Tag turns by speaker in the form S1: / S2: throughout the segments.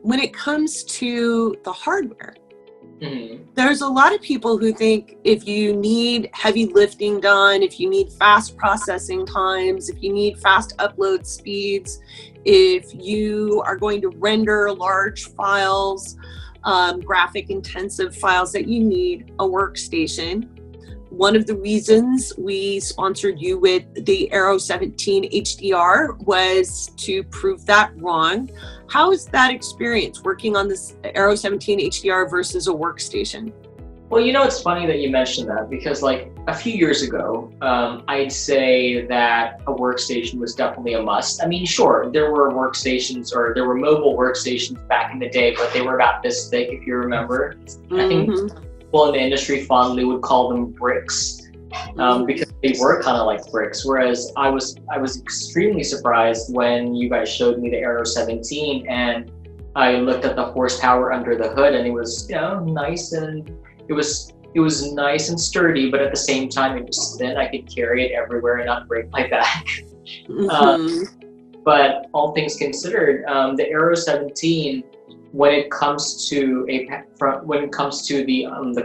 S1: when it comes to the hardware,
S2: Mm-hmm.
S1: there's a lot of people who think if you need heavy lifting done, if you need fast processing times, if you need fast upload speeds, if you are going to render large files, graphic intensive files, that you need a workstation. One of the reasons we sponsored you with the AERO 17 HDR was to prove that wrong. How is that experience working on this AERO 17 HDR versus a workstation?
S2: Well, it's funny that you mentioned that, because like a few years ago, I'd say that a workstation was definitely a must. I mean, sure, there were workstations, or there were mobile workstations back in the day, but they were about this thick, if you remember. I think people in the industry fondly would call them bricks, because they were kind of like bricks. Whereas I was extremely surprised when you guys showed me the AERO 17, and I looked at the horsepower under the hood, and it was nice, and it was nice and sturdy, but at the same time it was thin. I could carry it everywhere and not break my back. But all things considered, the AERO 17, when it comes to the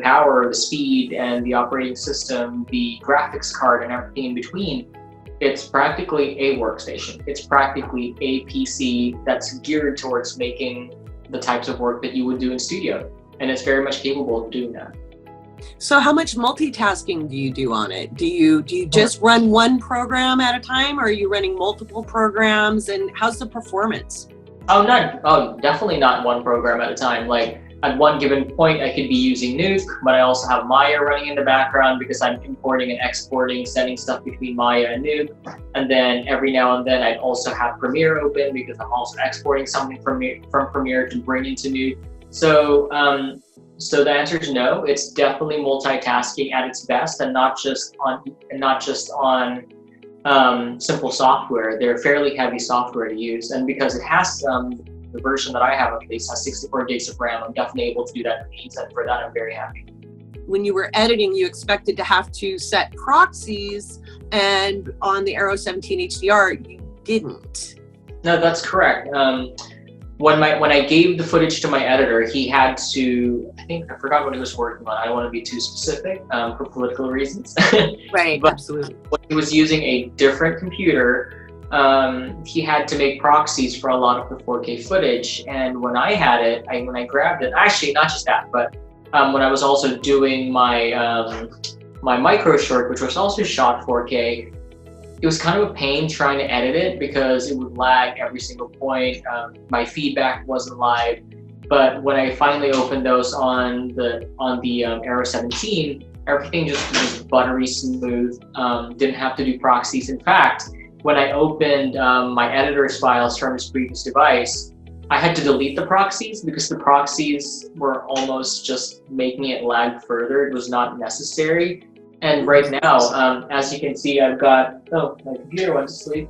S2: power, the speed, and the operating system, the graphics card, and everything in between, it's practically a workstation. It's practically a PC that's geared towards making the types of work that you would do in studio, and it's very much capable of doing that.
S1: So how much multitasking do you do on it? Do you just run one program at a time, or are you running multiple programs, and how's the performance?
S2: Definitely not one program at a time. Like at one given point, I could be using Nuke, but I also have Maya running in the background because I'm importing and exporting, sending stuff between Maya and Nuke. And then every now and then I'd also have Premiere open because I'm also exporting something from Premiere to bring into Nuke. So the answer is no. It's definitely multitasking at its best, and not just on simple software. They're fairly heavy software to use, and because it has the version that I have at least has 64 gigs of RAM, I'm definitely able to do that in ease, and for that I'm very happy.
S1: When you were editing, you expected to have to set proxies, and on the AERO 17 HDR you didn't.
S2: No, that's correct. When I gave the footage to my editor, he had to, I forgot what he was working on. I don't want to be too specific for political reasons.
S1: Right,
S2: but
S1: absolutely.
S2: when he was using a different computer, he had to make proxies for a lot of the 4K footage. And when I had it, when I grabbed it, actually not just that, but when I was also doing my my micro short, which was also shot 4K, it was kind of a pain trying to edit it because it would lag every single point. My feedback wasn't live. But when I finally opened those on the AERO 17, everything just was buttery smooth. Didn't have to do proxies. In fact, when I opened my editor's files from his previous device, I had to delete the proxies because the proxies were almost just making it lag further. It was not necessary. And right now, as you can see, I've got, my computer went to sleep.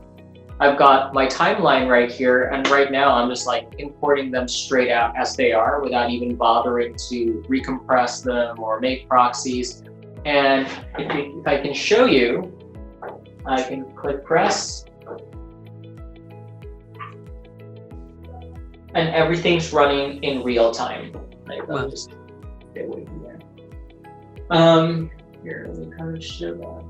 S2: I've got my timeline right here, and right now I'm just like importing them straight out as they are without even bothering to recompress them or make proxies. And if I can show you, I can click press, and everything's running in real time. Just stay away from there. Here, let me kind of show that.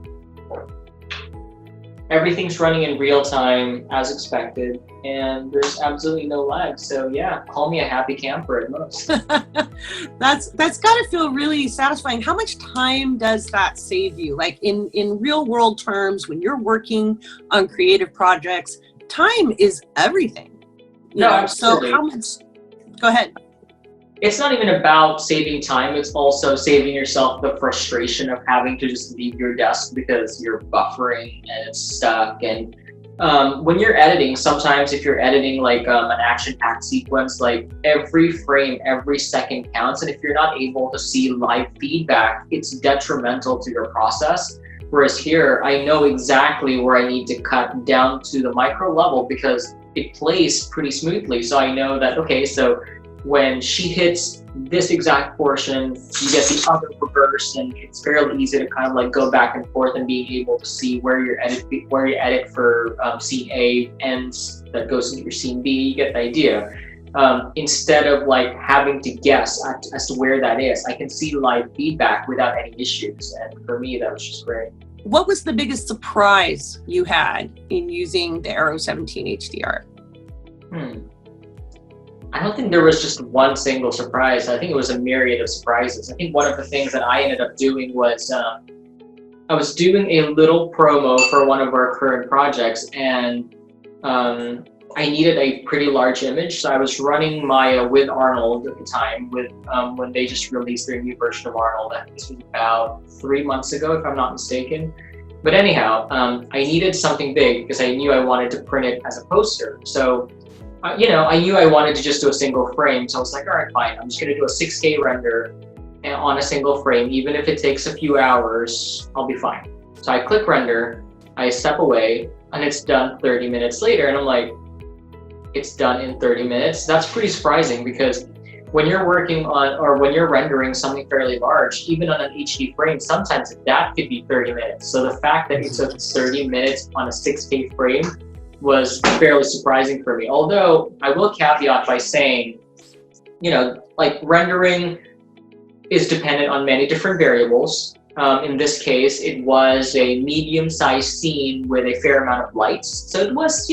S2: Everything's running in real time as expected, and there's absolutely no lag. So yeah, call me a happy camper at most.
S1: That's got to feel really satisfying. How much time does that save you? Like in real world terms, when you're working on creative projects, time is everything.
S2: Absolutely.
S1: So how much? Go ahead.
S2: It's not even about saving time, it's also saving yourself the frustration of having to just leave your desk because you're buffering and it's stuck. And when you're editing, sometimes if you're editing like an action-packed sequence, like every frame, every second counts. And if you're not able to see live feedback, it's detrimental to your process. Whereas here, I know exactly where I need to cut down to the micro level because it plays pretty smoothly. So I know that, okay, so when she hits this exact portion, you get the other reverse, and it's fairly easy to kind of like go back and forth and being able to see where your edit for scene A ends that goes into your scene B. You get the idea. instead of like having to guess as to where that is. I can see live feedback without any issues, and for me that was just great.
S1: What was the biggest surprise you had in using the AERO 17 HDR?
S2: I don't think there was just one single surprise. I think it was a myriad of surprises. I think one of the things that I ended up doing was I was doing a little promo for one of our current projects, and I needed a pretty large image. So I was running Maya with Arnold at the time, with when they just released their new version of Arnold. I think this was about 3 months ago, if I'm not mistaken. But anyhow, I needed something big because I knew I wanted to print it as a poster. So I knew I wanted to just do a single frame. So I was like, all right, fine. I'm just going to do a 6K render on a single frame. Even if it takes a few hours, I'll be fine. So I click render, I step away, and it's done 30 minutes later. And I'm like, it's done in 30 minutes? That's pretty surprising, because when you're working on, or when you're rendering something fairly large, even on an HD frame, sometimes that could be 30 minutes. So the fact that it took 30 minutes on a 6K frame was fairly surprising for me. Although I will caveat by saying, like rendering is dependent on many different variables. In this case, it was a medium-sized scene with a fair amount of lights. So it was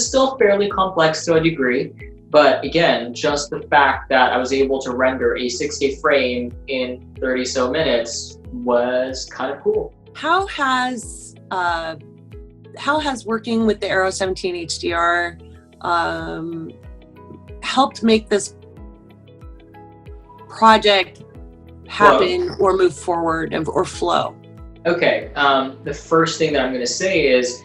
S2: still fairly complex to a degree. But again, just the fact that I was able to render a 6K frame in 30 so minutes was kind of cool.
S1: How has working with the AERO 17 HDR helped make this project happen or move forward or flow?
S2: Okay, the first thing that I'm going to say is,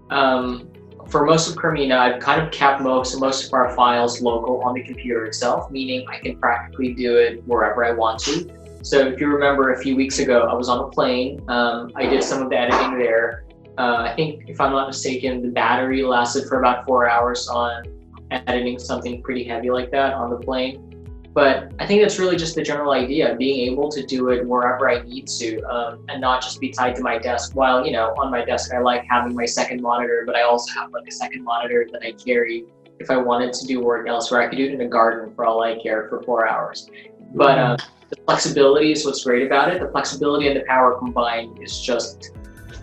S2: for most of Carmina, I've kind of kept most of our files local on the computer itself, meaning I can practically do it wherever I want to. So if you remember, a few weeks ago, I was on a plane. I did some of the editing there. I think, if I'm not mistaken, the battery lasted for about 4 hours on editing something pretty heavy like that on the plane. But I think that's really just the general idea, being able to do it wherever I need to, and not just be tied to my desk. While, on my desk, I like having my second monitor, but I also have like a second monitor that I carry if I wanted to do work elsewhere. I could do it in a garden for all I care for 4 hours. But the flexibility is what's great about it. The flexibility and the power combined is just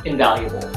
S2: invaluable.